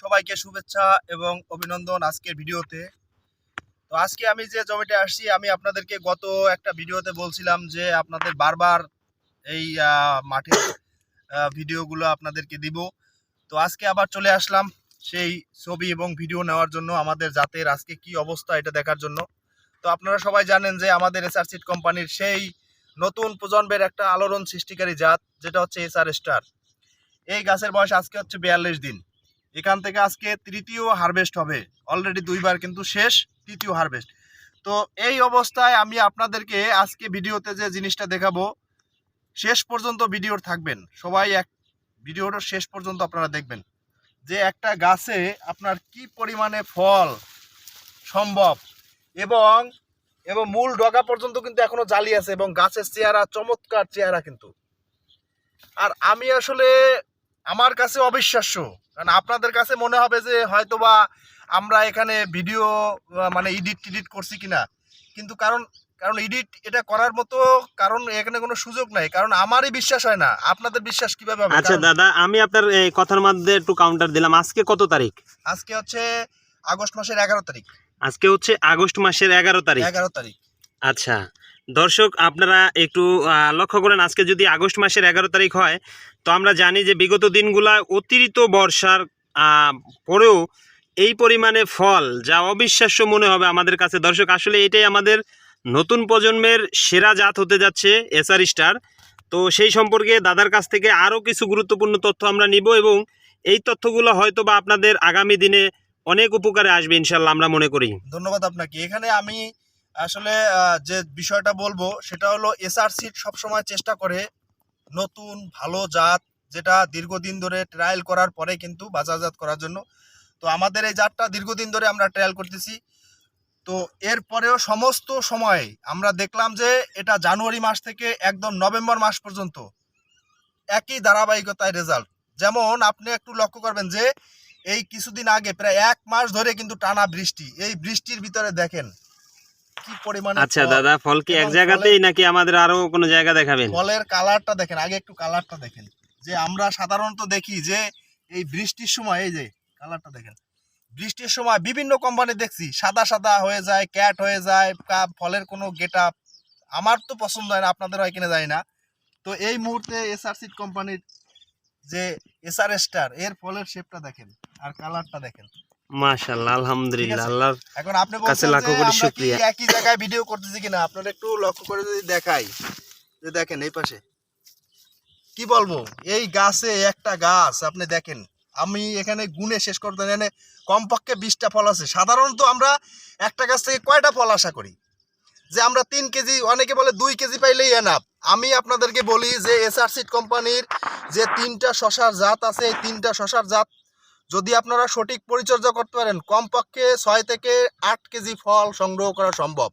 সবাইকে শুভেচ্ছা এবং অভিনন্দন আজকের ভিডিওতে। তো আজকে আমি যে জমিতে আসছি, আমি আপনাদেরকে গত একটা ভিডিওতে বলছিলাম যে আপনাদের বারবার এই মাঠের ভিডিওগুলো আপনাদেরকে দিব। তো আজকে আবার চলে আসলাম সেই ছবি এবং ভিডিও নেওয়ার জন্য, আমাদের জাতের আজকে কি অবস্থা এটা দেখার জন্য। তো আপনারা সবাই জানেন যে আমাদের এসআর সিড কোম্পানির সেই নতুন প্রজন্মের একটা আলোড়ন সৃষ্টিকারী জাত, যেটা হচ্ছে এসআর স্টার। এই গাছের বয়স আজকে হচ্ছে 42 দিন। এখান থেকে আজকে তৃতীয় হারভেস্ট হবে। অলরেডি দুইবার কিন্তু শেষ, তৃতীয় হারভেস্ট। তো এই অবস্থায় আমি আপনাদেরকে আজকে ভিডিওতে যে জিনিসটা দেখাবো, শেষ পর্যন্ত ভিডিও থাকবেন সবাই, ভিডিওটা শেষ পর্যন্ত আপনারা দেখবেন যে একটা গাছে আপনার কি পরিমাণে ফল সম্ভব, এবং এবং মূল ডগা পর্যন্ত কিন্তু এখনো জালি আছে, এবং গাছের চেহারা চমৎকার চেহারা কিন্তু। আর আমি আসলে আমার কাছে অবিশ্বাস্য, কারণ আপনাদের কাছে মনে হবে যে হয়তোবা আমরা এখানে ভিডিও মানে এডিট করছি কিনা, কিন্তু কারণ এডিট এটা করার মতো কারণ এখানে কোনো সুযোগ নাই, কারণ আমারই বিশ্বাস হয় না, আপনাদের বিশ্বাস কিভাবে হবে? আচ্ছা দাদা, আমি আপনার এই কথার মধ্যে একটু কাউন্টার দিলাম। আজকে কত তারিখ? আজকে হচ্ছে আগস্ট মাসের 11 তারিখ। আজকে হচ্ছে আগস্ট মাসের 11 তারিখ। 11 তারিখ। আচ্ছা দর্শক, আপনারা একটু লক্ষ্য করেন, আজকে যদি আগস্ট মাসের 11 তারিখ হয়, তো আমরা জানি যে বিগত দিনগুলা অতিরিক্ত বর্ষার পরেও এই পরিমাণে ফল, যা অবিশ্বাস্য মনে হবে আমাদের কাছে। দর্শক, আসলে এটাই আমাদের নতুন প্রজন্মের সেরা জাত হতে যাচ্ছে এসআর স্টার। তো সেই সম্পর্কে দাদার কাছ থেকে আরও কিছু গুরুত্বপূর্ণ তথ্য আমরা নিব, এবং এই তথ্যগুলো হয়তো বা আপনাদের আগামী দিনে অনেক উপকারে আসবে ইনশাল্লাহ, আমরা মনে করি। ধন্যবাদ আপনাকে। এখানে আমি আসলে যে বিষয়টা বলবো সেটা হলো, এসআর সিড সবসময় চেষ্টা করে নতুন ভালো জাত, যেটা দীর্ঘদিন ধরে ট্রায়াল করার পরে কিন্তু বাজারজাত করার জন্য। তো আমাদের এই জাতটা দীর্ঘদিন ধরে আমরা ট্রায়াল করতেছি। তো এরপরেও সমস্ত সময় আমরা দেখলাম যে এটা জানুয়ারি মাস থেকে একদম নভেম্বর মাস পর্যন্ত একই ধারাবাহিকতায় রেজাল্ট। যেমন আপনি একটু লক্ষ্য করবেন যে এই কিছুদিন আগে প্রায় 1 মাস ধরে কিন্তু টানা বৃষ্টি, এই বৃষ্টির ভিতরে দেখেন কি পরিমাণে। আচ্ছা দাদা, ফল কি এক জায়গাতেই নাকি আমাদের আরো কোনো জায়গা দেখাবেন? ফলের কালারটা দেখেন, আগে একটু কালারটা দেখেন। যে আমরা সাধারণত দেখি যে এই বৃষ্টির সময়, এই যে কালারটা দেখেন, বৃষ্টির সময় বিভিন্ন কোম্পানি দেখছি সাদা সাদা হয়ে যায়, ক্যাট হয়ে যায়, ফলের কোনো গেটআপ আমার তো পছন্দ হয় না, আপনাদের হয় কিনা জানি না। তো এই মুহূর্তে এসআর সিড কোম্পানির যে এসআর স্টার, এর ফলের শেপটা দেখেন আর কালারটা দেখেন। মাশাআল্লাহ, আলহামদুলিল্লাহ, আল্লাহর এখন আপনি বলছেন যে লাখো কোটি আমরা কি শুকরিয়া। একই জায়গায় ভিডিও করতেছি কিনা, আপনারা একটু লক্ষ্য করে যদি দেখাই, যে দেখেন এই পাশে কি বলবো, এই গাছে একটা গাছ আপনি দেখেন, আমি এখানে গুনে শেষ করতে জানি কমপক্ষে 20টা ফল আছে। সাধারণত আমরা একটা গাছ থেকে কয়টা ফল আশা করি? যে আমরা 3 কেজি, অনেকে বলে 2 কেজি পাইলেই এনাফ। আমি আপনাদেরকে বলি যে এসআর সিড কোম্পানির যে 3টা শশার জাত আছে, এই 3টা শশার জাত যদি আপনারা সঠিক পরিচর্যা করতে পারেন, কমপক্ষে 6 থেকে 8 কেজি ফল সংগ্রহ করা সম্ভব।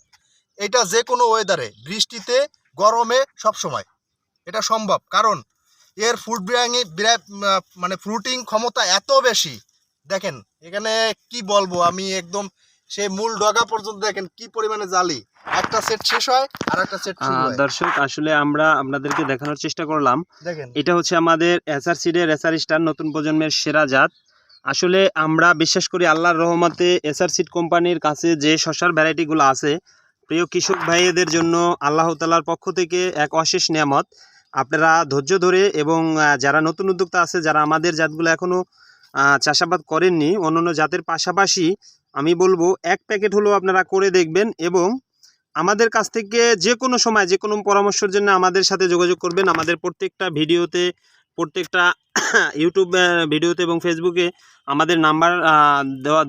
এটা যে কোনো ওয়েদারে, বৃষ্টিতে, গরমে, সব সময় এটা সম্ভব। কারণ এর মানে ফ্রুটিং ক্ষমতা এত বেশি। দেখেন এখানে কি বলবো আমি, একদম সেই মূল ডগা পর্যন্ত দেখেন কি পরিমাণে জালি। একটা সেট শেষ হয় আর একটা সেট শুরু হয়। দর্শক, আসলে আমরা আপনাদেরকে দেখানোর চেষ্টা করলাম, দেখেন এটা হচ্ছে আমাদের এসআর সিডের এসআর স্টার নতুন প্রজন্মের সেরা জাত। আসলে আমরা বিশ্বাস করি আল্লাহর রহমতে এসআর সিড কোম্পানির কাছে যে শশার ভ্যারাইটিগুলো আছে, প্রিয় কৃষক ভাইদের জন্য আল্লাহ তাআলার পক্ষ থেকে এক অশেষ নিয়ামত। আপনারা ধৈর্য ধরে, এবং যারা নতুন উদ্যোক্তা আছে, যারা আমাদের জাতগুলো এখনও চাষাবাদ করেননি, অন্যান্য জাতের পাশাপাশি আমি বলবো 1 প্যাকেট হলেও আপনারা করে দেখবেন, এবং আমাদের কাছ থেকে যে কোনো সময় যে কোনো পরামর্শের জন্য আমাদের সাথে যোগাযোগ করবেন। আমাদের প্রত্যেকটা ভিডিওতে, প্রত্যেকটা ইউটিউব ভিডিওতে এবং ফেসবুকে আমাদের নাম্বার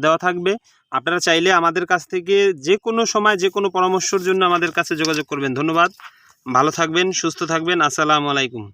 দেওয়া থাকবে। আপনারা চাইলে আমাদের কাছ থেকে যে কোনো সময় যে কোনো পরামর্শের জন্য আমাদের কাছে যোগাযোগ করবেন। ধন্যবাদ, ভালো থাকবেন, সুস্থ থাকবেন। আসসালামু আলাইকুম।